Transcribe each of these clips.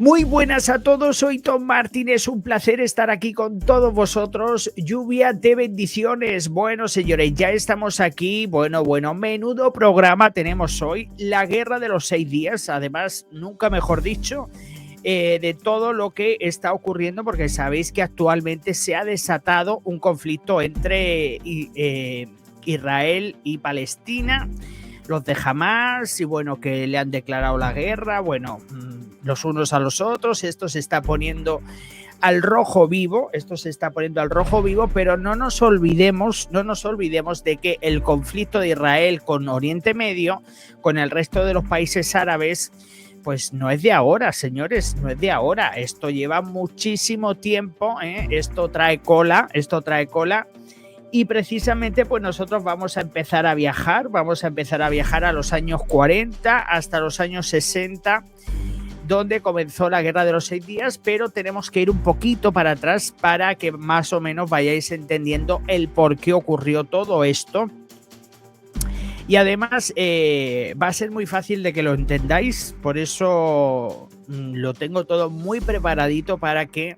Muy buenas a todos, soy Tom Martínez, un placer estar aquí con todos vosotros, lluvia de bendiciones. Bueno, señores, ya estamos aquí, bueno, menudo programa tenemos hoy, la guerra de los 6 días, además, nunca mejor dicho, de todo lo que está ocurriendo, porque sabéis que actualmente se ha desatado un conflicto entre Israel y Palestina, los de Hamas, y bueno, que le han declarado la guerra, bueno, los unos a los otros. Esto se está poniendo al rojo vivo, pero no nos olvidemos de que el conflicto de Israel con Oriente Medio, con el resto de los países árabes, pues no es de ahora, señores, no es de ahora. Esto lleva muchísimo tiempo, esto trae cola. Y precisamente pues nosotros vamos a empezar a viajar a los años 40 hasta los años 60, donde comenzó la guerra de los 6 días, pero tenemos que ir un poquito para atrás para que más o menos vayáis entendiendo el por qué ocurrió todo esto. Y además va a ser muy fácil de que lo entendáis, por eso lo tengo todo muy preparadito para que...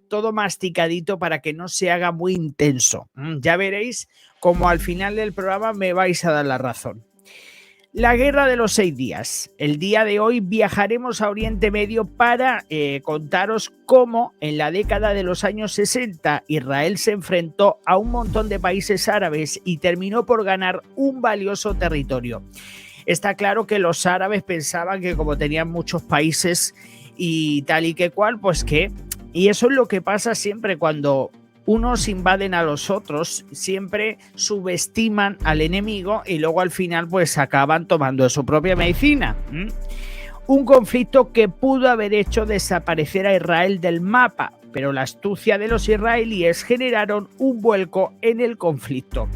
todo masticadito para que no se haga muy intenso. Ya veréis cómo al final del programa me vais a dar la razón. La guerra de los 6 días. El día de hoy viajaremos a Oriente Medio para contaros cómo en la década de los años 60 Israel se enfrentó a un montón de países árabes y terminó por ganar un valioso territorio. Está claro que los árabes pensaban que como tenían muchos países y tal y que cual, pues que... Y eso es lo que pasa siempre cuando unos invaden a los otros, siempre subestiman al enemigo y luego al final pues acaban tomando su propia medicina. Un conflicto que pudo haber hecho desaparecer a Israel del mapa, pero la astucia de los israelíes generaron un vuelco en el conflicto.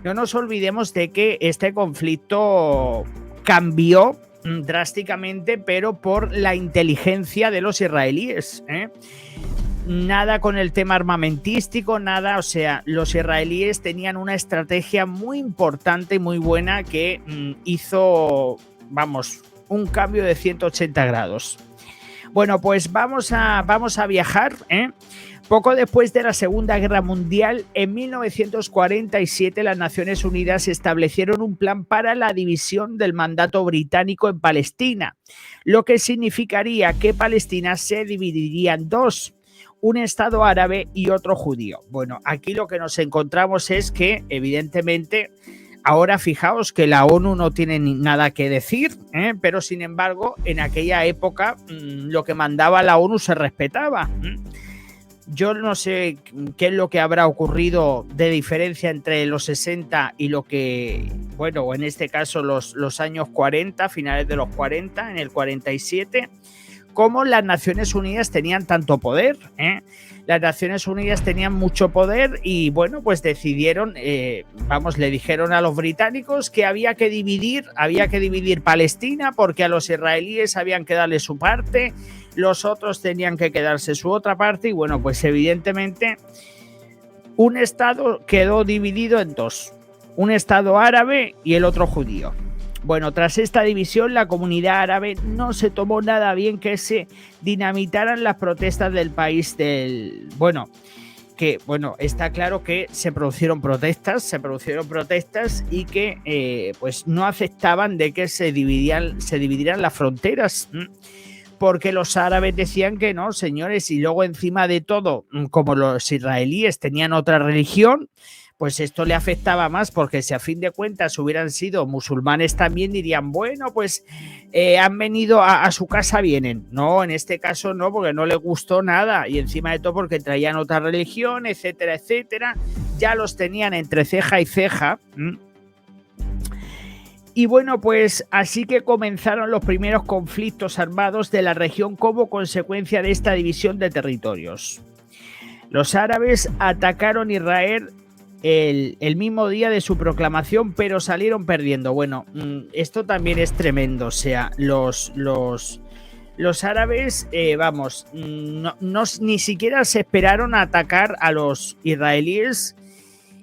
No nos olvidemos de que este conflicto cambió drásticamente, pero por la inteligencia de los israelíes, Nada con el tema armamentístico, nada, o sea, los israelíes tenían una estrategia muy importante y muy buena que hizo, vamos, un cambio de 180 grados. Bueno, pues vamos a viajar, Poco después de la Segunda Guerra Mundial, en 1947, las Naciones Unidas establecieron un plan para la división del mandato británico en Palestina, lo que significaría que Palestina se dividiría en dos, un estado árabe y otro judío. Bueno, aquí lo que nos encontramos es que, evidentemente, ahora fijaos que la ONU no tiene nada que decir, pero sin embargo, en aquella época lo que mandaba la ONU se respetaba. Yo no sé qué es lo que habrá ocurrido de diferencia entre los 60 y lo que, bueno, en este caso los años 40, finales de los 40, en el 47, cómo las Naciones Unidas tenían tanto poder, Las Naciones Unidas tenían mucho poder y, bueno, pues decidieron, le dijeron a los británicos que había que dividir Palestina porque a los israelíes habían que darle su parte, los otros tenían que quedarse su otra parte y, bueno, pues evidentemente un estado quedó dividido en dos, un estado árabe y el otro judío. Bueno, tras esta división, la comunidad árabe no se tomó nada bien que se dinamitaran las protestas del país está claro que se produjeron protestas y que pues no aceptaban de que se dividieran las fronteras, porque los árabes decían que no, señores, y luego encima de todo, como los israelíes tenían otra religión, pues esto le afectaba más, porque si a fin de cuentas hubieran sido musulmanes también dirían, bueno, pues han venido a su casa, vienen. No, en este caso no, porque no les gustó nada y encima de todo porque traían otra religión, etcétera, etcétera. Ya los tenían entre ceja y ceja. Y bueno, pues así que comenzaron los primeros conflictos armados de la región como consecuencia de esta división de territorios. Los árabes atacaron Israel el mismo día de su proclamación, pero salieron perdiendo. Bueno, esto también es tremendo. O sea, los árabes, ni siquiera se esperaron a atacar a los israelíes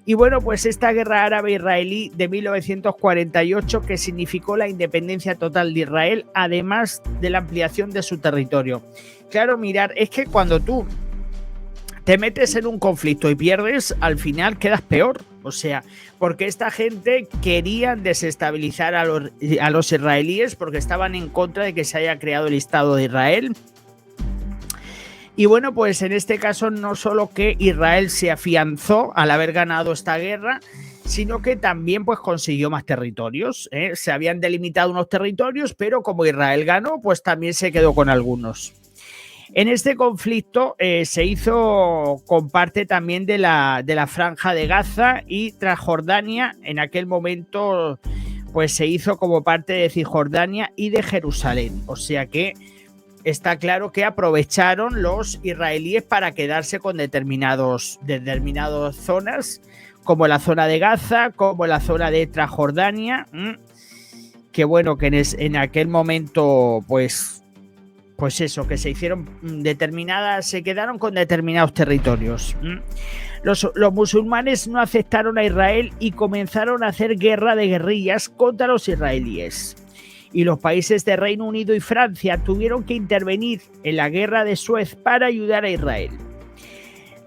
Y bueno, pues esta guerra árabe-israelí de 1948 que significó la independencia total de Israel, además de la ampliación de su territorio. Claro, mirar, es que cuando tú te metes en un conflicto y pierdes, al final quedas peor. O sea, porque esta gente quería desestabilizar a los israelíes porque estaban en contra de que se haya creado el Estado de Israel. Y bueno, pues en este caso no solo que Israel se afianzó al haber ganado esta guerra, sino que también pues consiguió más territorios. Se habían delimitado unos territorios, pero como Israel ganó, pues también se quedó con algunos. En este conflicto se hizo con parte también de la Franja de Gaza y Transjordania. En aquel momento pues se hizo como parte de Cisjordania y de Jerusalén. O sea que está claro que aprovecharon los israelíes para quedarse con determinadas zonas, como la zona de Gaza, como la zona de Transjordania, que bueno, que en aquel momento pues eso, que se hicieron se quedaron con determinados territorios. Los musulmanes no aceptaron a Israel y comenzaron a hacer guerra de guerrillas contra los israelíes. Y los países de Reino Unido y Francia tuvieron que intervenir en la guerra de Suez para ayudar a Israel.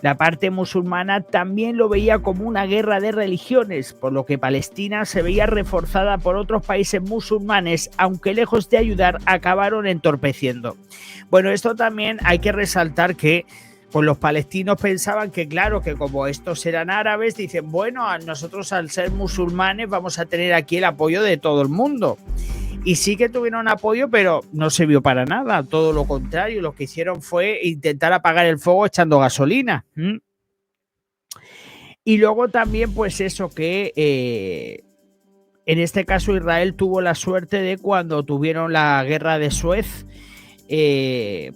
La parte musulmana también lo veía como una guerra de religiones, por lo que Palestina se veía reforzada por otros países musulmanes, aunque lejos de ayudar, acabaron entorpeciendo. Bueno, esto también hay que resaltar que pues los palestinos pensaban que, claro, que como estos eran árabes, dicen, bueno, nosotros al ser musulmanes vamos a tener aquí el apoyo de todo el mundo. Y sí que tuvieron apoyo, pero no se vio para nada. Todo lo contrario, lo que hicieron fue intentar apagar el fuego echando gasolina. Y luego también, pues eso, que en este caso Israel tuvo la suerte de cuando tuvieron la guerra de Suez,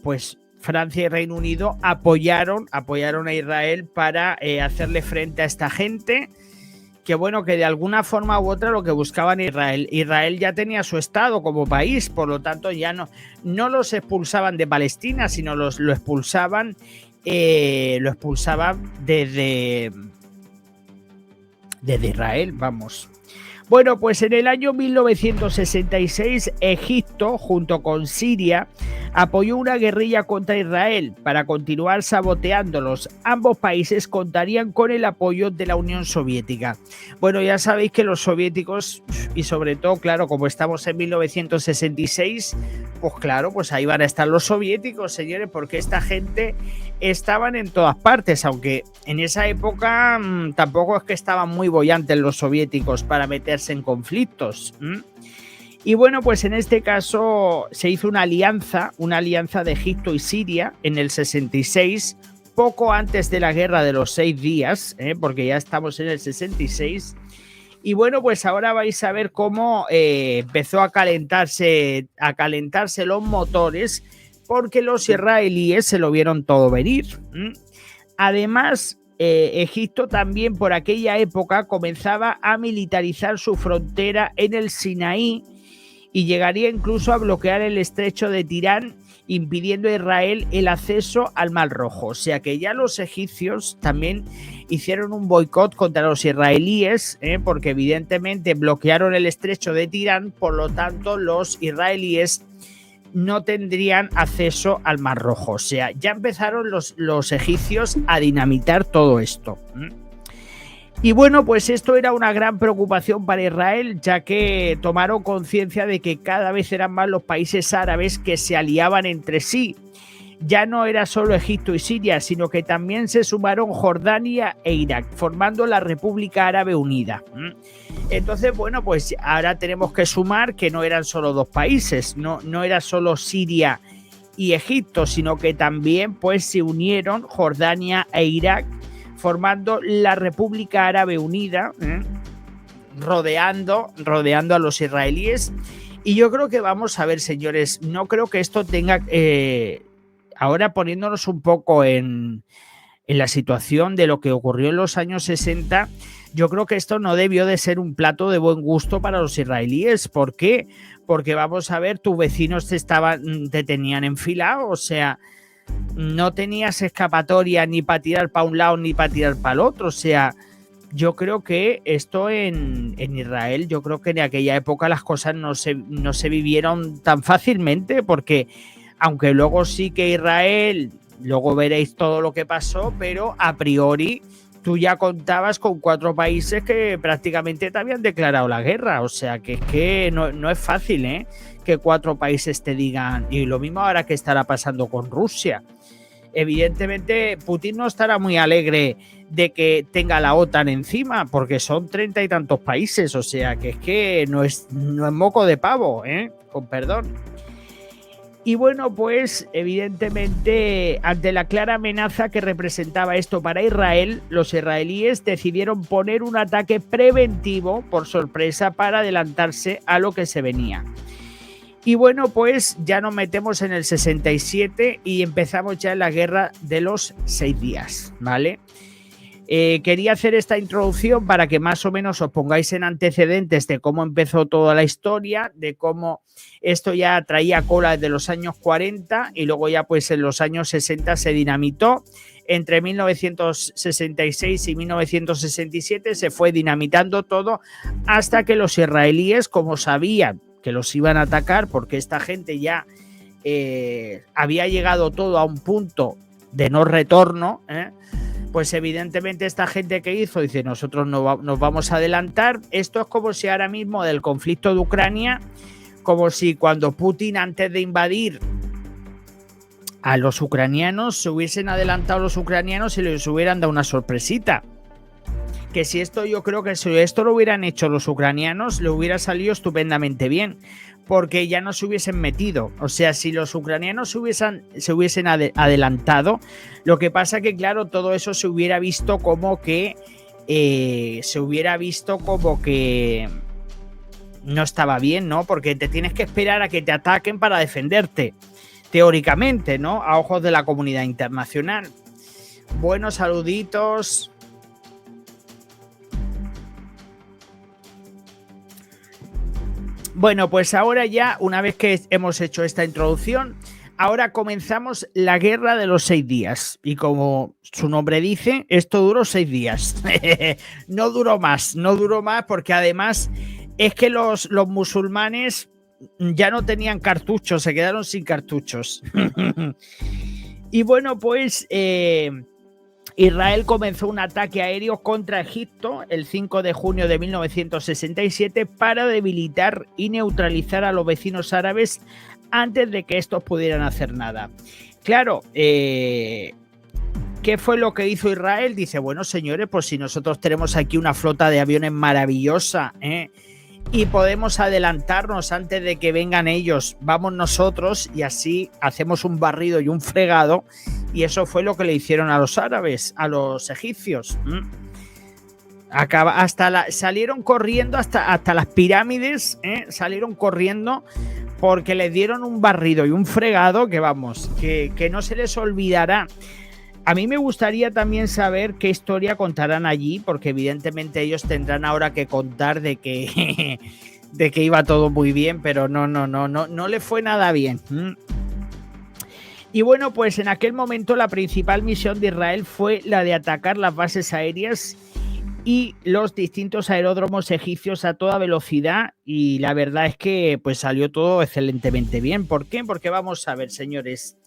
pues Francia y Reino Unido apoyaron a Israel para hacerle frente a esta gente. Que bueno, que de alguna forma u otra lo que buscaban Israel ya tenía su estado como país, por lo tanto ya no los expulsaban de Palestina, sino lo expulsaban desde Israel, vamos. Bueno, pues en el año 1966 Egipto, junto con Siria, apoyó una guerrilla contra Israel para continuar saboteándolos. Ambos países contarían con el apoyo de la Unión Soviética. Bueno, ya sabéis que los soviéticos, y sobre todo, claro, como estamos en 1966, pues claro, pues ahí van a estar los soviéticos, señores, porque esta gente estaban en todas partes, aunque en esa época tampoco es que estaban muy bollantes los soviéticos para meterse en conflictos. Y bueno, pues en este caso se hizo una alianza de Egipto y Siria en el 66, poco antes de la guerra de los 6 días, porque ya estamos en el 66. Y bueno, pues ahora vais a ver cómo empezó a calentarse los motores, porque los israelíes se lo vieron todo venir. Además, Egipto también por aquella época comenzaba a militarizar su frontera en el Sinaí y llegaría incluso a bloquear el estrecho de Tirán, impidiendo a Israel el acceso al Mar Rojo. O sea que ya los egipcios también hicieron un boicot contra los israelíes, porque evidentemente bloquearon el estrecho de Tirán, por lo tanto los israelíes no tendrían acceso al Mar Rojo. O sea, ya empezaron los egipcios a dinamitar todo esto. Y bueno, pues esto era una gran preocupación para Israel, ya que tomaron conciencia de que cada vez eran más los países árabes que se aliaban entre sí. Ya no era solo Egipto y Siria, sino que también se sumaron Jordania e Irak, formando la República Árabe Unida. Entonces, bueno, pues ahora tenemos que sumar que no eran solo dos países, no era solo Siria y Egipto, sino que también pues se unieron Jordania e Irak, formando la República Árabe Unida, rodeando a los israelíes. Y yo creo que vamos a ver, señores, no creo que esto tenga... ahora poniéndonos un poco en la situación de lo que ocurrió en los años 60, yo creo que esto no debió de ser un plato de buen gusto para los israelíes. ¿Por qué? Porque vamos a ver, tus vecinos te tenían enfilado, o sea, no tenías escapatoria ni para tirar para un lado ni para tirar para el otro, o sea, yo creo que esto en Israel, yo creo que en aquella época las cosas no se vivieron tan fácilmente, porque aunque luego sí que Israel, luego veréis todo lo que pasó, pero a priori tú ya contabas con 4 países que prácticamente te habían declarado la guerra. O sea que es que no es fácil, ¿eh? Que 4 países te digan. Y lo mismo ahora que estará pasando con Rusia. Evidentemente Putin no estará muy alegre de que tenga la OTAN encima, porque son 30 y tantos países. O sea que es que no es moco de pavo, ¿eh? Con perdón. Y bueno, pues evidentemente ante la clara amenaza que representaba esto para Israel, los israelíes decidieron poner un ataque preventivo por sorpresa para adelantarse a lo que se venía. Y bueno, pues ya nos metemos en el 67 y empezamos ya en la guerra de los 6 días, ¿vale? Quería hacer esta introducción para que más o menos os pongáis en antecedentes de cómo empezó toda la historia, de cómo esto ya traía cola desde los años 40 y luego ya pues en los años 60 se dinamitó. Entre 1966 y 1967 se fue dinamitando todo hasta que los israelíes, como sabían que los iban a atacar, porque esta gente ya había llegado todo a un punto de no retorno, pues evidentemente esta gente que hizo, dice, nosotros nos vamos a adelantar. Esto es como si ahora mismo del conflicto de Ucrania, como si cuando Putin, antes de invadir a los ucranianos, se hubiesen adelantado los ucranianos y les hubieran dado una sorpresita. Que si esto, yo creo que si esto lo hubieran hecho los ucranianos, le hubiera salido estupendamente bien, porque ya no se hubiesen metido. O sea, si los ucranianos se hubiesen adelantado, lo que pasa que, claro, todo eso se hubiera visto como que no estaba bien, ¿no? Porque te tienes que esperar a que te ataquen para defenderte, teóricamente, ¿no? A ojos de la comunidad internacional. Buenos saluditos. Bueno, pues ahora ya, una vez que hemos hecho esta introducción, ahora comenzamos la guerra de los 6 días. Y como su nombre dice, esto duró 6 días. No duró más porque además es que los musulmanes ya no tenían cartuchos, se quedaron sin cartuchos. Y bueno, pues Israel comenzó un ataque aéreo contra Egipto el 5 de junio de 1967 para debilitar y neutralizar a los vecinos árabes antes de que estos pudieran hacer nada. Claro, ¿qué fue lo que hizo Israel? Dice, bueno, señores, pues si nosotros tenemos aquí una flota de aviones maravillosa, y podemos adelantarnos antes de que vengan ellos, vamos nosotros y así hacemos un barrido y un fregado. Y eso fue lo que le hicieron a los árabes, a los egipcios. Salieron corriendo hasta las pirámides, salieron corriendo porque les dieron un barrido y un fregado que vamos, que no se les olvidará. A mí me gustaría también saber qué historia contarán allí, porque evidentemente ellos tendrán ahora que contar de que iba todo muy bien, pero no le fue nada bien. Y bueno, pues en aquel momento la principal misión de Israel fue la de atacar las bases aéreas y los distintos aeródromos egipcios a toda velocidad, y la verdad es que pues salió todo excelentemente bien. ¿Por qué? Porque vamos a ver, señores,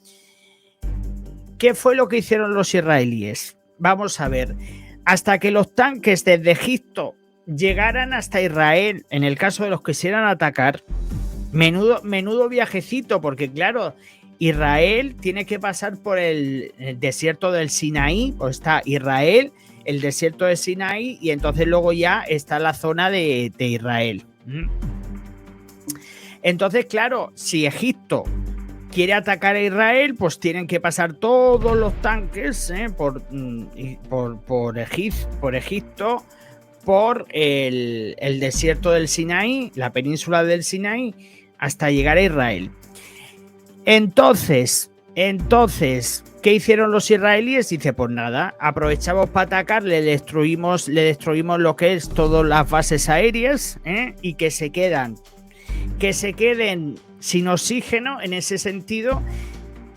¿qué fue lo que hicieron los israelíes? Vamos a ver, hasta que los tanques desde Egipto llegaran hasta Israel, en el caso de los que quisieran atacar, menudo viajecito, porque claro, Israel tiene que pasar por el desierto del Sinaí, o está Israel, el desierto de Sinaí, y entonces luego ya está la zona de Israel. Entonces, claro, si Egipto quiere atacar a Israel, pues tienen que pasar todos los tanques por Egipto, por el desierto del Sinaí, la península del Sinaí, hasta llegar a Israel. Entonces, ¿qué hicieron los israelíes? Dice, pues nada, aprovechamos para atacar, le destruimos lo que es todas las bases aéreas, y que se queden sin oxígeno en ese sentido.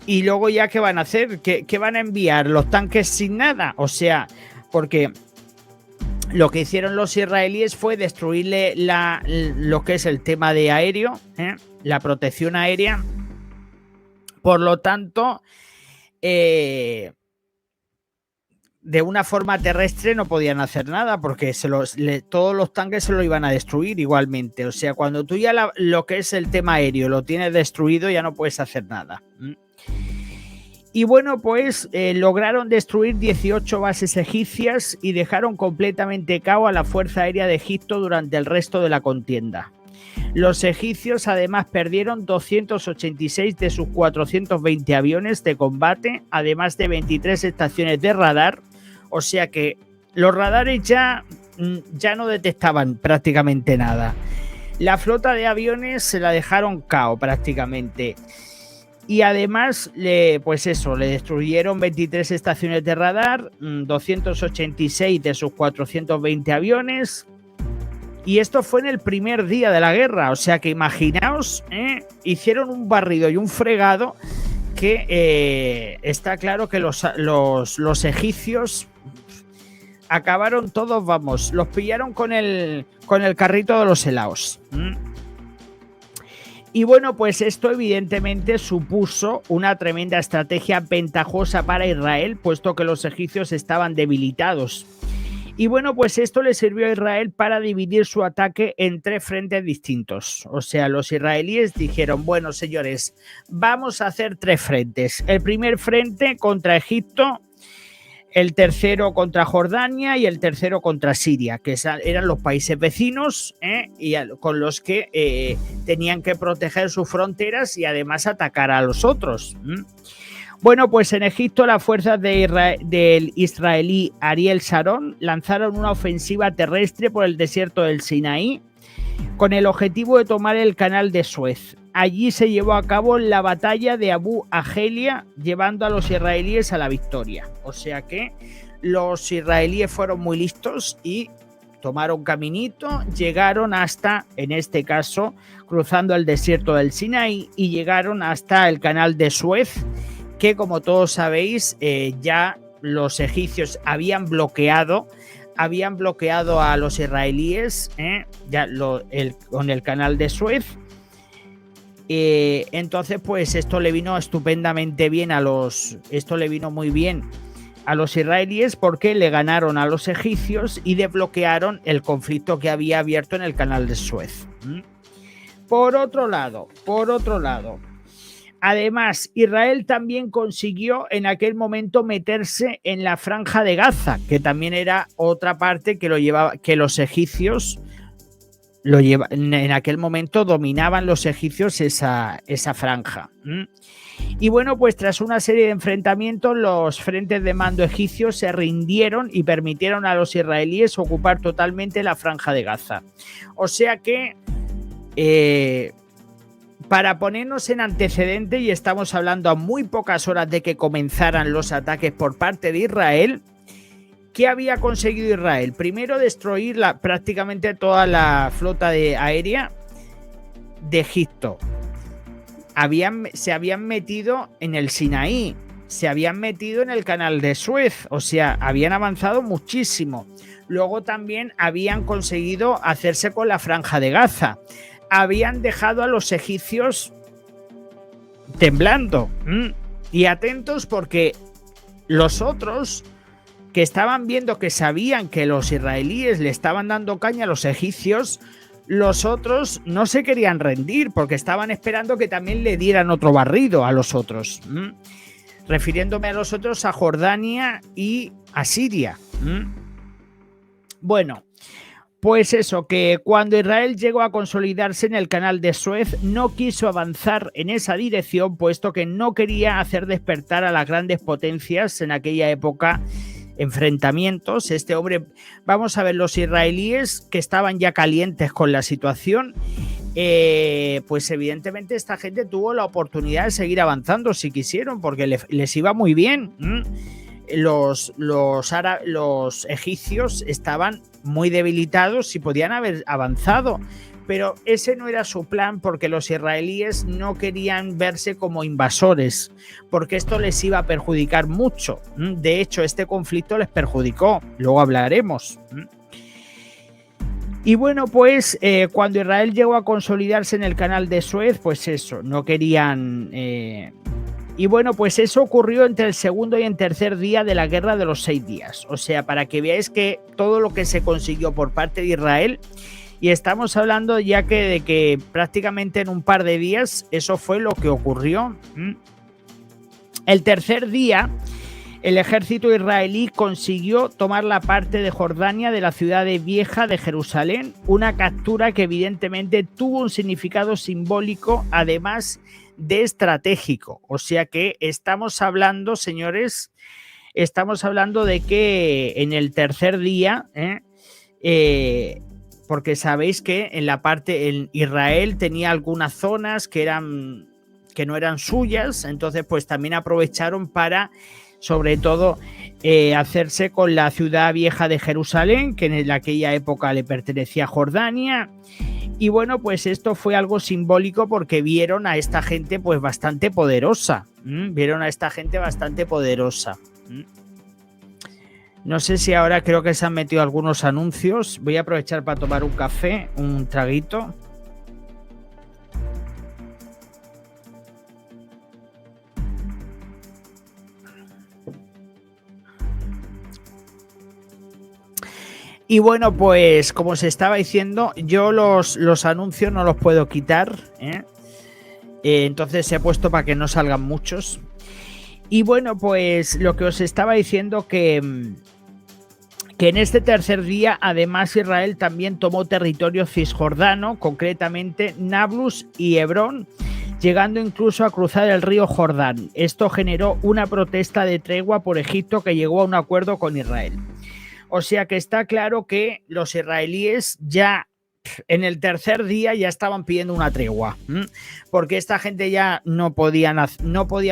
Y luego ya, ¿qué van a hacer? ¿Qué van a enviar? ¿Los tanques sin nada? O sea, porque lo que hicieron los israelíes fue destruirle lo que es el tema de aéreo, la protección aérea. Por lo tanto, de una forma terrestre no podían hacer nada porque todos los tanques se lo iban a destruir igualmente. O sea, cuando tú ya lo que es el tema aéreo lo tienes destruido, ya no puedes hacer nada. Y bueno, pues lograron destruir 18 bases egipcias y dejaron completamente cao a la Fuerza Aérea de Egipto durante el resto de la contienda. Los egipcios además perdieron 286 de sus 420 aviones de combate, además de 23 estaciones de radar, o sea que los radares ya no detectaban prácticamente nada. La flota de aviones se la dejaron cao prácticamente. Y además, le destruyeron 23 estaciones de radar, 286 de sus 420 aviones. Y esto fue en el primer día de la guerra. O sea que imaginaos, hicieron un barrido y un fregado que está claro que los egipcios acabaron todos, vamos, los pillaron con el carrito de los helados. Y bueno, pues esto evidentemente supuso una tremenda estrategia ventajosa para Israel, puesto que los egipcios estaban debilitados. Y bueno, pues esto le sirvió a Israel para dividir su ataque en 3 frentes distintos. O sea, los israelíes dijeron, bueno, señores, vamos a hacer 3 frentes. El primer frente contra Egipto, el tercero contra Jordania y el tercero contra Siria, que eran los países vecinos y con los que tenían que proteger sus fronteras y además atacar a los otros. Bueno, pues en Egipto las fuerzas del israelí Ariel Sharon lanzaron una ofensiva terrestre por el desierto del Sinaí con el objetivo de tomar el canal de Suez. Allí se llevó a cabo la batalla de Abu Agelia, llevando a los israelíes a la victoria. O sea que los israelíes fueron muy listos y tomaron caminito, llegaron hasta, en este caso, cruzando el desierto del Sinaí y llegaron hasta el canal de Suez, que como todos sabéis, ya los egipcios habían bloqueado a los israelíes con el canal de Suez. Entonces, pues esto le vino estupendamente bien esto le vino muy bien a los israelíes porque le ganaron a los egipcios y desbloquearon el conflicto que había abierto en el canal de Suez. Por otro lado, además, Israel también consiguió en aquel momento meterse en la Franja de Gaza, que también era otra parte que los egipcios en aquel momento dominaban los egipcios esa franja. Y bueno, pues tras una serie de enfrentamientos, los frentes de mando egipcios se rindieron y permitieron a los israelíes ocupar totalmente la Franja de Gaza. O sea que para ponernos en antecedente, y estamos hablando a muy pocas horas de que comenzaran los ataques por parte de Israel, ¿qué había conseguido Israel? Primero, destruir prácticamente toda la flota aérea de Egipto. Se habían metido en el Sinaí, se habían metido en el canal de Suez, o sea, habían avanzado muchísimo. Luego también habían conseguido hacerse con la Franja de Gaza. Habían dejado a los egipcios temblando y atentos porque los otros que estaban viendo que sabían que los israelíes le estaban dando caña a los egipcios, los otros no se querían rendir porque estaban esperando que también le dieran otro barrido a los otros. Refiriéndome a los otros, a Jordania y a Siria. Bueno, pues eso, que cuando Israel llegó a consolidarse en el canal de Suez, no quiso avanzar en esa dirección, puesto que no quería hacer despertar a las grandes potencias en aquella época. Enfrentamientos. Vamos a ver, los israelíes que estaban ya calientes con la situación, pues evidentemente esta gente tuvo la oportunidad de seguir avanzando si quisieron, porque les iba muy bien. Los egipcios estaban muy debilitados y podían haber avanzado, pero ese no era su plan, porque los israelíes no querían verse como invasores, porque esto les iba a perjudicar mucho. De hecho, este conflicto les perjudicó, luego hablaremos. Y bueno, pues cuando Israel llegó a consolidarse en el canal de Suez, pues eso, no querían... y bueno, pues eso ocurrió entre el segundo y el tercer día de la Guerra de los 6 días. O sea, para que veáis que todo lo que se consiguió por parte de Israel, y estamos hablando ya que de que prácticamente en un par de días eso fue lo que ocurrió. El tercer día, el ejército israelí consiguió tomar la parte de Jordania de la ciudad vieja de Jerusalén, una captura que evidentemente tuvo un significado simbólico, además de estratégico. O sea que estamos hablando, señores, estamos hablando de que en el tercer día, porque sabéis que en la parte, en Israel tenía algunas zonas que no eran suyas, entonces pues también aprovecharon para, sobre todo, hacerse con la ciudad vieja de Jerusalén, que en aquella época le pertenecía a Jordania. Y bueno, pues esto fue algo simbólico porque vieron a esta gente pues bastante poderosa. Vieron a esta gente bastante poderosa. No sé si ahora creo que se han metido algunos anuncios. Voy a aprovechar para tomar un café, un traguito. Y bueno, pues como se estaba diciendo, yo los anuncios no los puedo quitar, entonces he puesto para que no salgan muchos. Y bueno, pues lo que os estaba diciendo que en este tercer día, además, Israel también tomó territorio cisjordano, concretamente Nablus y Hebrón, llegando incluso a cruzar el río Jordán. Esto generó una protesta de tregua por Egipto que llegó a un acuerdo con Israel. O sea que está claro que los israelíes ya en el tercer día ya estaban pidiendo una tregua, porque esta gente ya no podían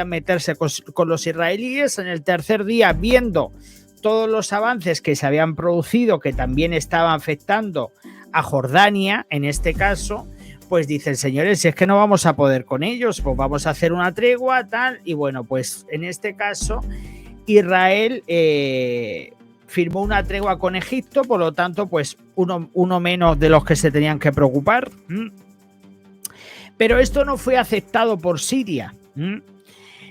meterse con los israelíes. En el tercer día, viendo todos los avances que se habían producido, que también estaban afectando a Jordania, en este caso, pues dicen, señores, si es que no vamos a poder con ellos, pues vamos a hacer una tregua, tal. Y bueno, pues en este caso, Israel firmó una tregua con Egipto, por lo tanto, pues uno menos de los que se tenían que preocupar. Pero esto no fue aceptado por Siria.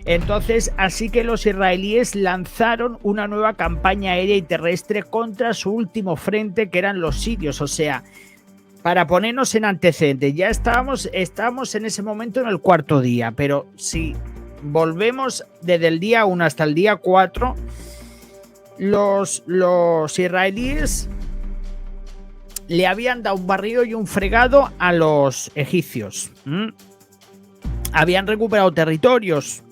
Entonces, así que los israelíes lanzaron una nueva campaña aérea y terrestre contra su último frente, que eran los sirios. O sea, para ponernos en antecedentes, ya estábamos en ese momento en el cuarto día, pero si volvemos desde el día 1 hasta el día 4, los israelíes le habían dado un barrido y un fregado a los egipcios. Habían recuperado territorios.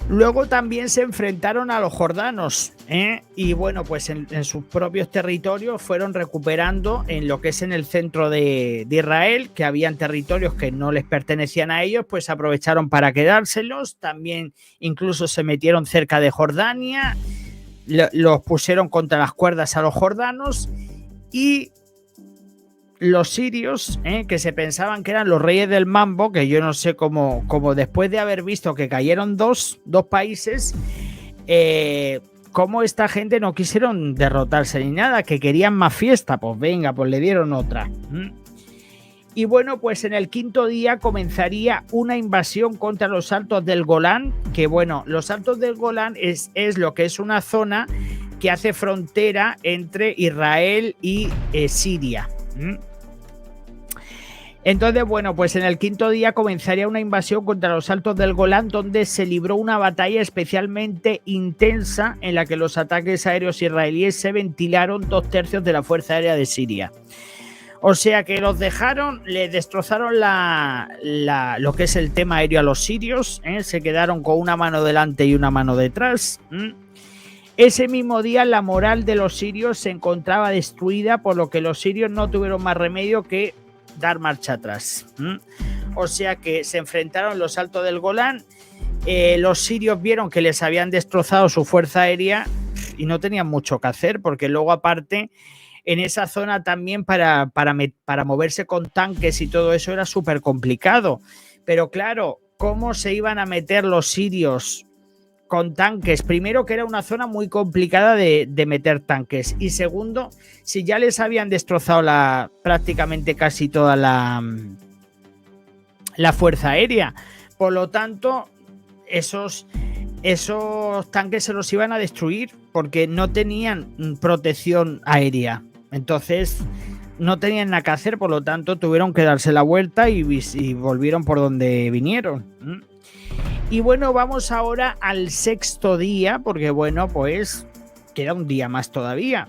Luego también se enfrentaron a los jordanos, y bueno, pues en sus propios territorios fueron recuperando en lo que es en el centro de Israel, que habían territorios que no les pertenecían a ellos, pues aprovecharon para quedárselos. También incluso se metieron cerca de Jordania, los pusieron contra las cuerdas a los jordanos, y los sirios, que se pensaban que eran los reyes del mambo, que yo no sé cómo después de haber visto que cayeron dos países, cómo esta gente no quisieron derrotarse ni nada, que querían más fiesta, pues venga, pues le dieron otra. Y bueno, pues en el quinto día comenzaría una invasión contra los Altos del Golán, que bueno, los Altos del Golán es lo que es una zona que hace frontera entre Israel y Siria. Entonces, bueno, pues en el quinto día comenzaría una invasión contra los Altos del Golán, donde se libró una batalla especialmente intensa en la que los ataques aéreos israelíes se ventilaron 2/3 de la Fuerza Aérea de Siria. O sea que los dejaron, les destrozaron lo que es el tema aéreo a los sirios, se quedaron con una mano delante y una mano detrás. Ese mismo día la moral de los sirios se encontraba destruida, por lo que los sirios no tuvieron más remedio que dar marcha atrás. O sea que se enfrentaron los Altos del Golán, los sirios vieron que les habían destrozado su fuerza aérea y no tenían mucho que hacer, porque luego aparte en esa zona también para moverse con tanques y todo eso era súper complicado. Pero claro, ¿cómo se iban a meter los sirios con tanques. Primero, que era una zona muy complicada de meter tanques. Y segundo, si ya les habían destrozado prácticamente casi toda la fuerza aérea. Por lo tanto, esos tanques se los iban a destruir porque no tenían protección aérea. Entonces no tenían nada que hacer, por lo tanto tuvieron que darse la vuelta y volvieron por donde vinieron. Y bueno, vamos ahora al sexto día, porque bueno, pues queda un día más todavía.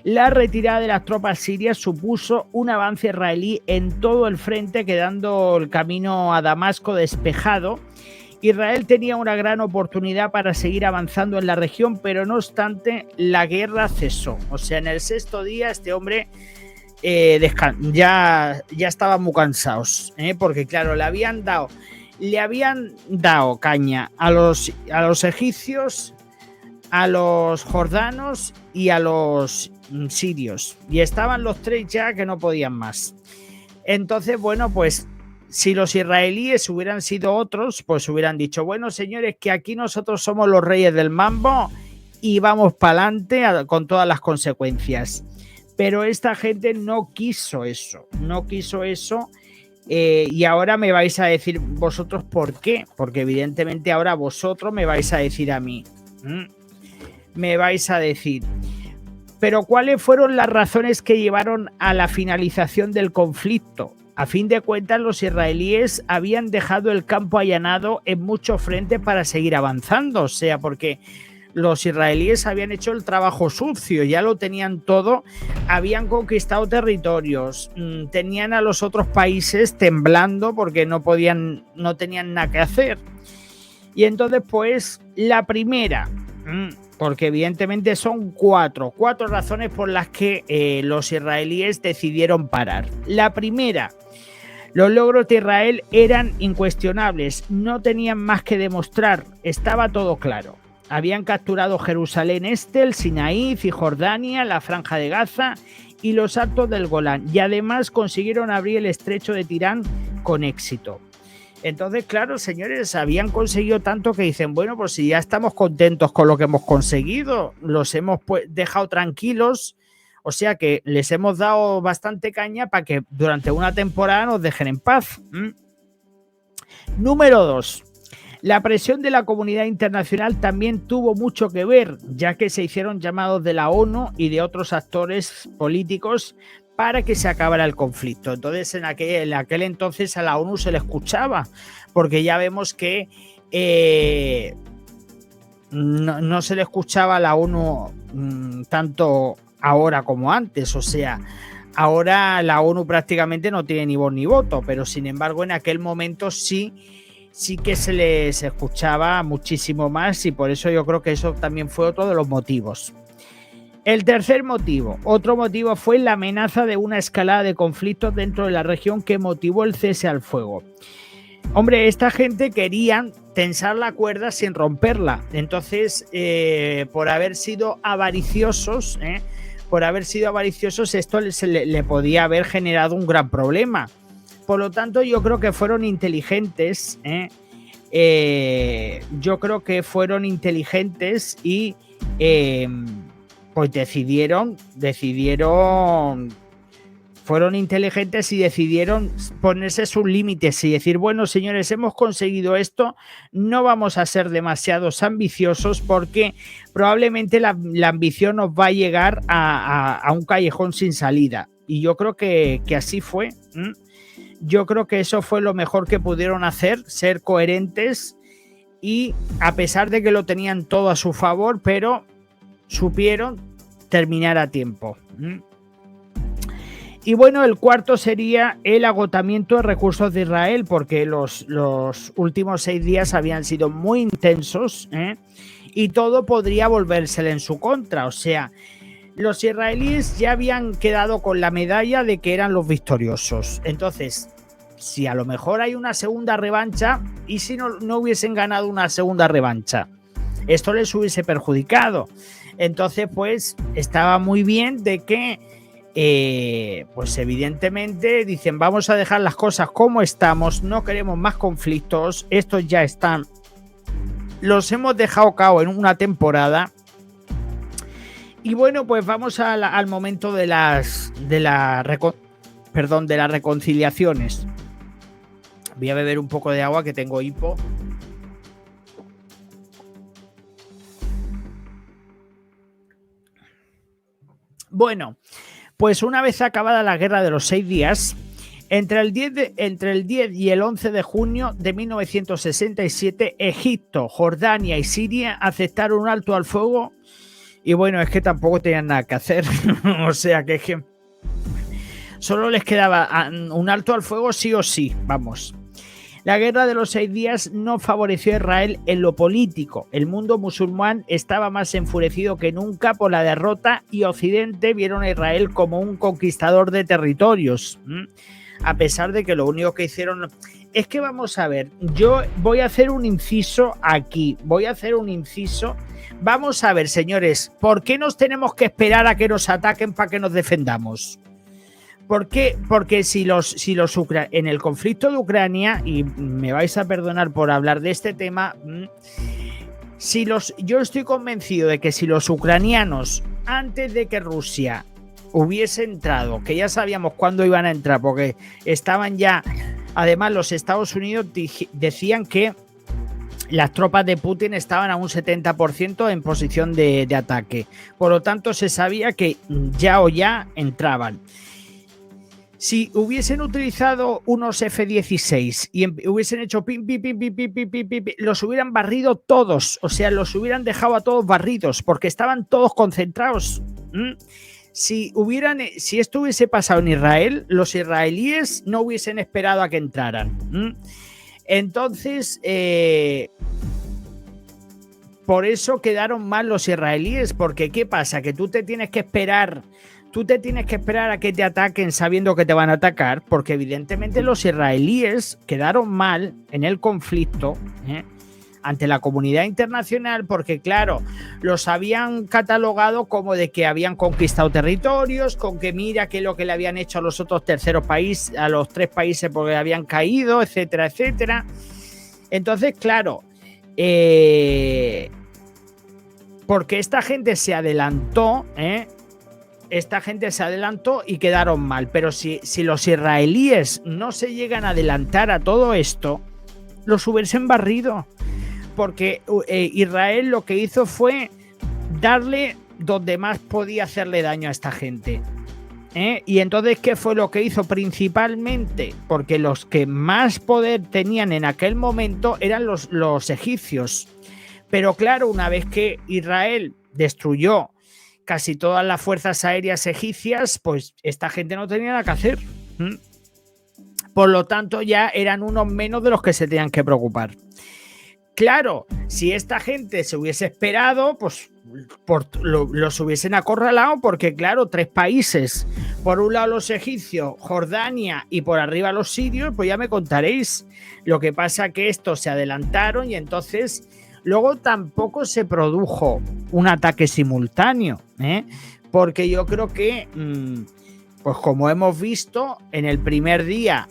La retirada de las tropas sirias supuso un avance israelí en todo el frente, quedando el camino a Damasco despejado. Israel tenía una gran oportunidad para seguir avanzando en la región, pero no obstante, la guerra cesó. O sea, en el sexto día este hombre ya estaban muy cansados, porque claro, le habían dado caña a los egipcios, a los jordanos y a los sirios, y estaban los tres ya que no podían más. Entonces, bueno, pues si los israelíes hubieran sido otros, pues hubieran dicho, bueno, señores, que aquí nosotros somos los reyes del mambo y vamos para adelante con todas las consecuencias. Pero esta gente no quiso eso. Y ahora me vais a decir vosotros por qué. Porque evidentemente ahora vosotros me vais a decir a mí. Me vais a decir. Pero ¿cuáles fueron las razones que llevaron a la finalización del conflicto? A fin de cuentas, los israelíes habían dejado el campo allanado en muchos frentes para seguir avanzando. O sea, porque los israelíes habían hecho el trabajo sucio, ya lo tenían todo, habían conquistado territorios, tenían a los otros países temblando porque no tenían nada que hacer. Y entonces, pues, la primera, porque evidentemente son cuatro razones por las que los israelíes decidieron parar. La primera, los logros de Israel eran incuestionables, no tenían más que demostrar, estaba todo claro. Habían capturado Jerusalén Este, el Sinaí, Cisjordania, la Franja de Gaza y los Altos del Golán, y además consiguieron abrir el estrecho de Tirán con éxito. Entonces, claro, señores, habían conseguido tanto que dicen, bueno, pues si ya estamos contentos con lo que hemos conseguido, los hemos dejado tranquilos, o sea que les hemos dado bastante caña para que durante una temporada nos dejen en paz. Número 2. La presión de la comunidad internacional también tuvo mucho que ver, ya que se hicieron llamados de la ONU y de otros actores políticos para que se acabara el conflicto. Entonces, en aquel entonces a la ONU se le escuchaba, porque ya vemos que no se le escuchaba a la ONU tanto ahora como antes. O sea, ahora la ONU prácticamente no tiene ni voz ni voto, pero sin embargo en aquel momento sí que se les escuchaba muchísimo más, y por eso yo creo que eso también fue otro de los motivos. El tercer motivo, otro motivo, fue la amenaza de una escalada de conflictos dentro de la región que motivó el cese al fuego. Hombre, esta gente quería tensar la cuerda sin romperla. Entonces, por haber sido avariciosos, esto le podía haber generado un gran problema. Por lo tanto, yo creo que fueron inteligentes. Y pues fueron inteligentes y decidieron ponerse sus límites y decir, bueno, señores, hemos conseguido esto, no vamos a ser demasiados ambiciosos porque probablemente la ambición nos va a llegar a un callejón sin salida. Y yo creo que así fue. Yo creo que eso fue lo mejor que pudieron hacer, ser coherentes, y a pesar de que lo tenían todo a su favor, pero supieron terminar a tiempo. Y bueno, el cuarto sería el agotamiento de recursos de Israel, porque los últimos 6 días habían sido muy intensos, y todo podría volvérsele en su contra. O sea, los israelíes ya habían quedado con la medalla de que eran los victoriosos. Entonces, si a lo mejor hay una segunda revancha, y si no hubiesen ganado una segunda revancha, esto les hubiese perjudicado. Entonces, pues, estaba muy bien de que, pues evidentemente dicen, vamos a dejar las cosas como estamos, no queremos más conflictos, estos ya están los hemos dejado cao en una temporada. Y bueno, pues vamos al momento de las reconciliaciones. Voy a beber un poco de agua que tengo hipo. Bueno, pues una vez acabada la guerra de los 6 días, entre el 10 y el 11 de junio de 1967, Egipto, Jordania y Siria aceptaron un alto al fuego. Y bueno, es que tampoco tenían nada que hacer. O sea que solo les quedaba un alto al fuego sí o sí, vamos. La guerra de los 6 días no favoreció a Israel en lo político. El mundo musulmán estaba más enfurecido que nunca por la derrota y Occidente vieron a Israel como un conquistador de territorios. A pesar de que lo único que hicieron... Es que vamos a ver, yo voy a hacer un inciso aquí, Vamos a ver, señores, ¿por qué nos tenemos que esperar a que nos ataquen para que nos defendamos? ¿Por qué? Porque en el conflicto de Ucrania, y me vais a perdonar por hablar de este tema, yo estoy convencido de que si los ucranianos, antes de que Rusia hubiese entrado, que ya sabíamos cuándo iban a entrar, porque estaban ya, además los Estados Unidos decían que las tropas de Putin estaban a un 70% en posición de ataque. Por lo tanto, se sabía que ya entraban. Si hubiesen utilizado unos F-16 y hubiesen hecho pim, los hubieran barrido todos. O sea, los hubieran dejado a todos barridos porque estaban todos concentrados. Si esto hubiese pasado en Israel, los israelíes no hubiesen esperado a que entraran. Entonces, por eso quedaron mal los israelíes, porque ¿qué pasa? Que tú te tienes que esperar a que te ataquen sabiendo que te van a atacar, porque evidentemente los israelíes quedaron mal en el conflicto ante la comunidad internacional, porque claro, los habían catalogado como de que habían conquistado territorios, con que mira que lo que le habían hecho a los otros terceros países, a los 3 países porque habían caído, etcétera, etcétera. Entonces, claro, porque esta gente se adelantó, y quedaron mal. Pero si los israelíes no se llegan a adelantar a todo esto, los hubiesen barrido. Porque Israel lo que hizo fue darle donde más podía hacerle daño a esta gente. Y entonces, ¿qué fue lo que hizo principalmente? Porque los que más poder tenían en aquel momento eran los egipcios. Pero claro, una vez que Israel destruyó casi todas las fuerzas aéreas egipcias, pues esta gente no tenía nada que hacer. Por lo tanto, ya eran unos menos de los que se tenían que preocupar. Claro, si esta gente se hubiese esperado, pues los hubiesen acorralado, porque claro, 3 países, por un lado los egipcios, Jordania y por arriba los sirios, pues ya me contaréis. Lo que pasa que estos se adelantaron y entonces luego tampoco se produjo un ataque simultáneo, porque yo creo que, pues como hemos visto, en el primer día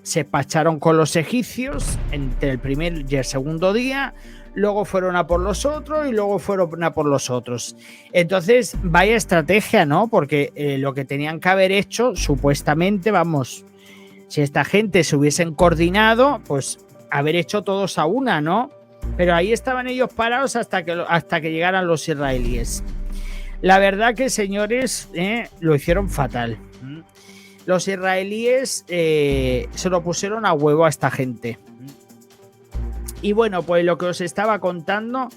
se pacharon con los egipcios entre el primer y el segundo día, luego fueron a por los otros y luego fueron a por los otros. Entonces, vaya estrategia, ¿no? Porque lo que tenían que haber hecho, supuestamente, vamos, si esta gente se hubiesen coordinado, pues haber hecho todos a una, ¿no? Pero ahí estaban ellos parados hasta que llegaran los israelíes. La verdad que, señores, lo hicieron fatal. Los israelíes se lo pusieron a huevo a esta gente. Y bueno, pues lo que os estaba contando,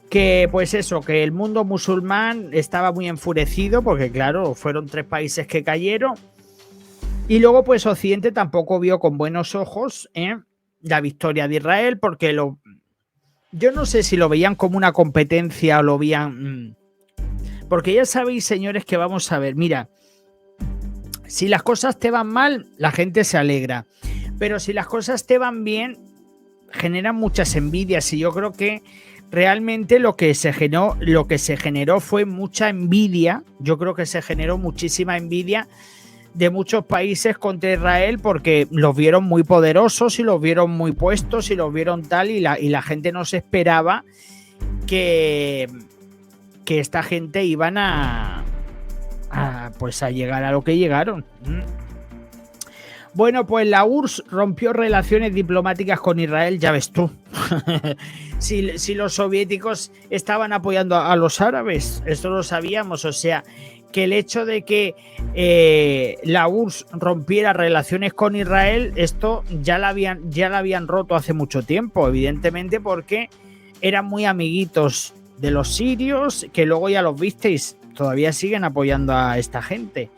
que pues eso, que el mundo musulmán estaba muy enfurecido, porque claro, fueron 3 países que cayeron. Y luego pues Occidente tampoco vio con buenos ojos la victoria de Israel, porque yo no sé si lo veían como una competencia o lo veían... Porque ya sabéis, señores, que vamos a ver, mira, si las cosas te van mal, la gente se alegra. Pero si las cosas te van bien, generan muchas envidias. Y yo creo que realmente lo que se generó fue mucha envidia. Yo creo que se generó muchísima envidia de muchos países contra Israel porque los vieron muy poderosos y los vieron muy puestos y los vieron tal y la gente no se esperaba que esta gente iban pues a llegar a lo que llegaron. Bueno, pues la URSS rompió relaciones diplomáticas con Israel, ya ves tú. si los soviéticos estaban apoyando a los árabes, esto lo sabíamos, o sea, que el hecho de que la URSS rompiera relaciones con Israel, esto ya la habían roto hace mucho tiempo, evidentemente, porque eran muy amiguitos de los sirios, que luego ya los visteis, todavía siguen apoyando a esta gente.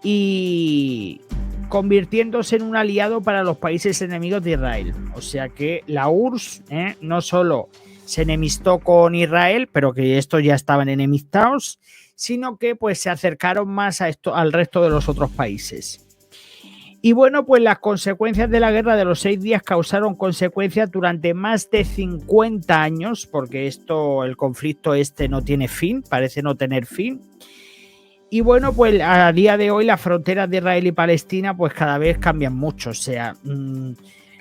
Y convirtiéndose en un aliado para los países enemigos de Israel. O sea que la URSS no solo se enemistó con Israel, pero que estos ya estaban enemistados, sino que pues se acercaron más a al resto de los otros países. Y bueno, pues las consecuencias de la guerra de los 6 días causaron consecuencias durante más de 50 años, porque el conflicto no tiene fin, parece no tener fin. Y bueno, pues a día de hoy las fronteras de Israel y Palestina pues cada vez cambian mucho. O sea,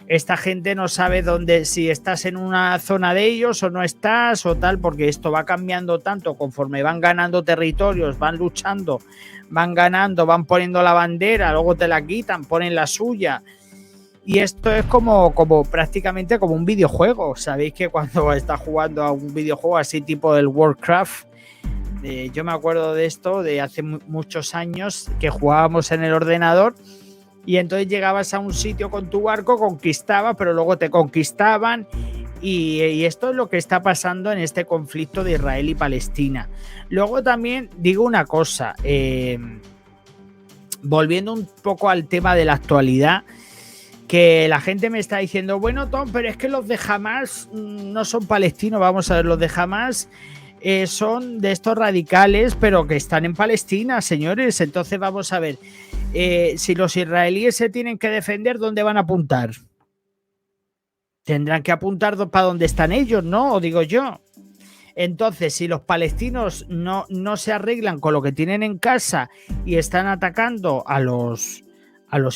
esta gente no sabe si estás en una zona de ellos o no estás o tal, porque esto va cambiando tanto conforme van ganando territorios, van luchando, van ganando, van poniendo la bandera, luego te la quitan, ponen la suya. Y esto es como prácticamente como un videojuego. Sabéis que cuando estás jugando a un videojuego así tipo del Warcraft, yo me acuerdo de esto de hace muchos años que jugábamos en el ordenador y entonces llegabas a un sitio con tu barco, conquistabas, pero luego te conquistaban y esto es lo que está pasando en este conflicto de Israel y Palestina. Luego también digo una cosa, volviendo un poco al tema de la actualidad, que la gente me está diciendo, bueno, Tom, pero es que los de Hamas no son palestinos. Vamos a ver, los de Hamas son de estos radicales, pero que están en Palestina, señores. Entonces vamos a ver, si los israelíes se tienen que defender, ¿dónde van a apuntar? Tendrán que apuntar para donde están ellos, ¿no? O digo yo. Entonces, si los palestinos no se arreglan con lo que tienen en casa y están atacando a los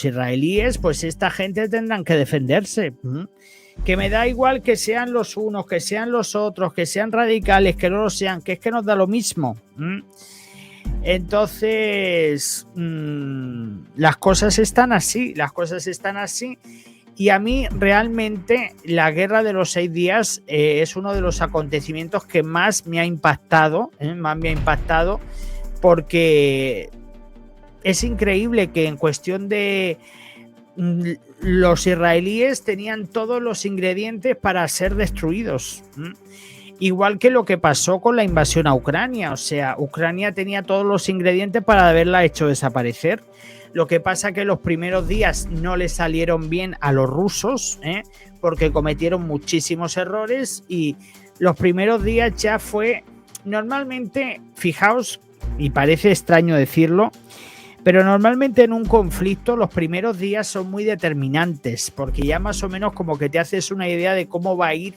israelíes, pues esta gente tendrán que defenderse. Que me da igual que sean los unos, que sean los otros, que sean radicales, que no lo sean, que es que nos da lo mismo. Entonces, las cosas están así, y a mí realmente la guerra de los 6 días es uno de los acontecimientos que más me ha impactado, porque es increíble que en cuestión de los israelíes tenían todos los ingredientes para ser destruidos. Igual que lo que pasó con la invasión a Ucrania. O sea, Ucrania tenía todos los ingredientes para haberla hecho desaparecer. Lo que pasa que los primeros días no le salieron bien a los rusos, porque cometieron muchísimos errores y los primeros días ya fue... Normalmente, fijaos, y parece extraño decirlo, pero normalmente en un conflicto los primeros días son muy determinantes, porque ya más o menos como que te haces una idea de cómo va a ir.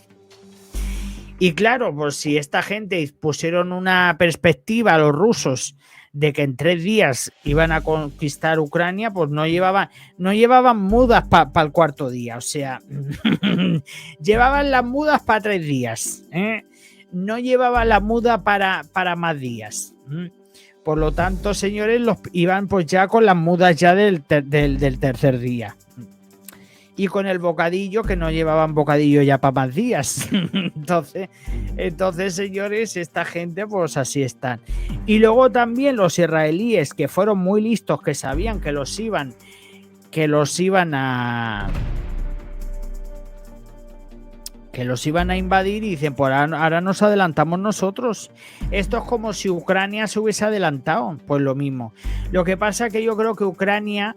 Y claro, pues si esta gente pusieron una perspectiva a los rusos de que en 3 días iban a conquistar Ucrania, pues no llevaban mudas para el cuarto día. O sea, llevaban las mudas para 3 días. No llevaban la muda para más días. Por lo tanto, señores, iban pues ya con las mudas ya del tercer día. Y con el bocadillo, que no llevaban bocadillo ya para más días. Entonces, señores, esta gente pues así están. Y luego también los israelíes, que fueron muy listos, que sabían que los iban a invadir, y dicen, pues ahora nos adelantamos nosotros. Esto es como si Ucrania se hubiese adelantado, pues lo mismo. Lo que pasa es que yo creo que Ucrania,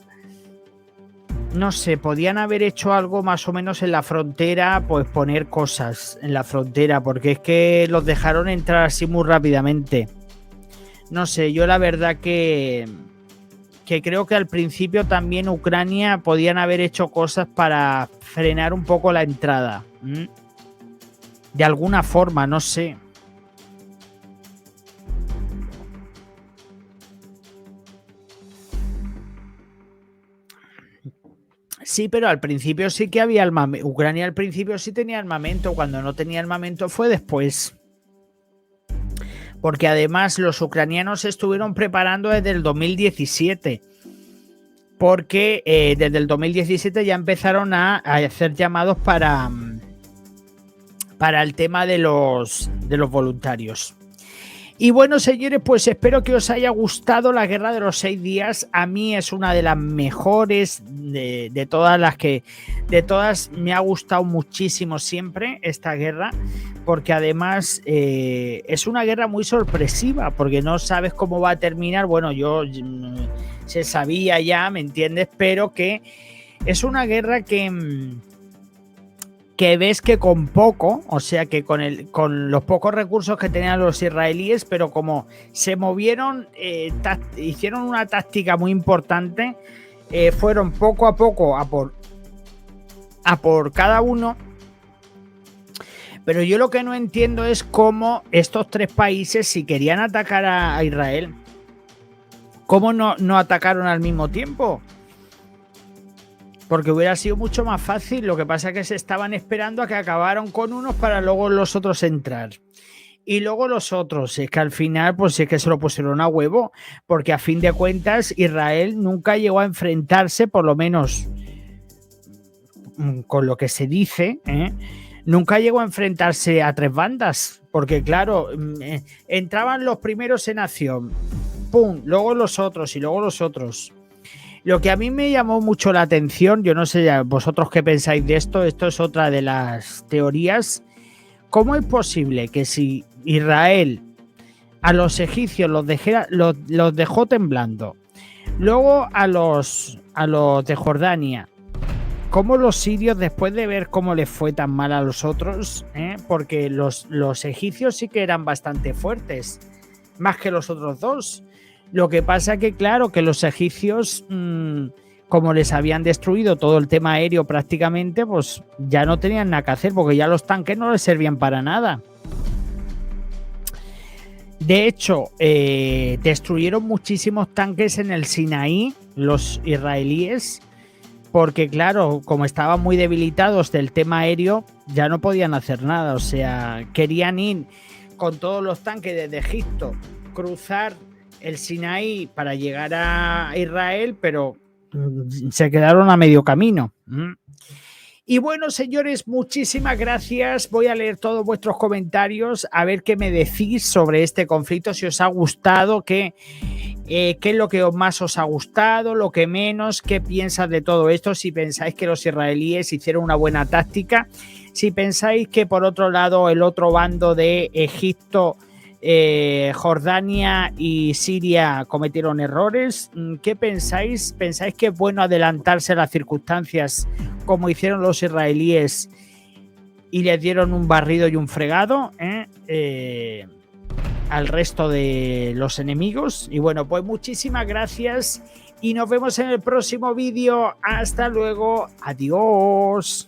no sé, podían haber hecho algo más o menos en la frontera, pues poner cosas en la frontera, porque es que los dejaron entrar así muy rápidamente. No sé, yo la verdad que creo que al principio también Ucrania podían haber hecho cosas para frenar un poco la entrada. De alguna forma, no sé. Sí, pero al principio sí que había armamento. Ucrania al principio sí tenía armamento. Cuando no tenía armamento fue después. Porque además los ucranianos se estuvieron preparando desde el 2017. Porque desde el 2017 ya empezaron a hacer llamados para el tema de los voluntarios. Y bueno, señores, pues espero que os haya gustado la Guerra de los 6 días. A mí es una de las mejores de todas las que... De todas me ha gustado muchísimo siempre esta guerra, porque además es una guerra muy sorpresiva, porque no sabes cómo va a terminar. Bueno, yo se sabía ya, ¿me entiendes? Pero que es una guerra que ves que con poco, o sea que con los pocos recursos que tenían los israelíes, pero como se movieron, hicieron una táctica muy importante, fueron poco a poco a por cada uno. Pero yo lo que no entiendo es cómo estos 3 países, si querían atacar a Israel, ¿cómo no atacaron al mismo tiempo? Porque hubiera sido mucho más fácil. Lo que pasa es que se estaban esperando a que acabaron con unos para luego los otros entrar. Y luego los otros, es que al final pues es que se lo pusieron a huevo, porque a fin de cuentas Israel nunca llegó a enfrentarse, por lo menos con lo que se dice, nunca llegó a enfrentarse a 3 bandas, porque claro, entraban los primeros en acción, pum, luego los otros y luego los otros. Lo que a mí me llamó mucho la atención, yo no sé vosotros qué pensáis de esto es otra de las teorías. ¿Cómo es posible que si Israel a los egipcios los dejó temblando, luego a los de Jordania, cómo los sirios, después de ver cómo les fue tan mal a los otros, porque los egipcios sí que eran bastante fuertes, más que los otros dos? Lo que pasa que, claro, que los egipcios, como les habían destruido todo el tema aéreo prácticamente, pues ya no tenían nada que hacer, porque ya los tanques no les servían para nada. De hecho, destruyeron muchísimos tanques en el Sinaí, los israelíes, porque, claro, como estaban muy debilitados del tema aéreo, ya no podían hacer nada. O sea, querían ir con todos los tanques desde Egipto, cruzar el Sinaí para llegar a Israel, pero se quedaron a medio camino. Y bueno, señores, muchísimas gracias. Voy a leer todos vuestros comentarios, a ver qué me decís sobre este conflicto, si os ha gustado, qué es lo que más os ha gustado, lo que menos, qué piensas de todo esto, si pensáis que los israelíes hicieron una buena táctica, si pensáis que por otro lado el otro bando de Egipto, Jordania y Siria cometieron errores. ¿Qué pensáis? ¿Pensáis que es bueno adelantarse a las circunstancias como hicieron los israelíes y les dieron un barrido y un fregado al resto de los enemigos? Y bueno, pues muchísimas gracias y nos vemos en el próximo vídeo. Hasta luego. Adiós.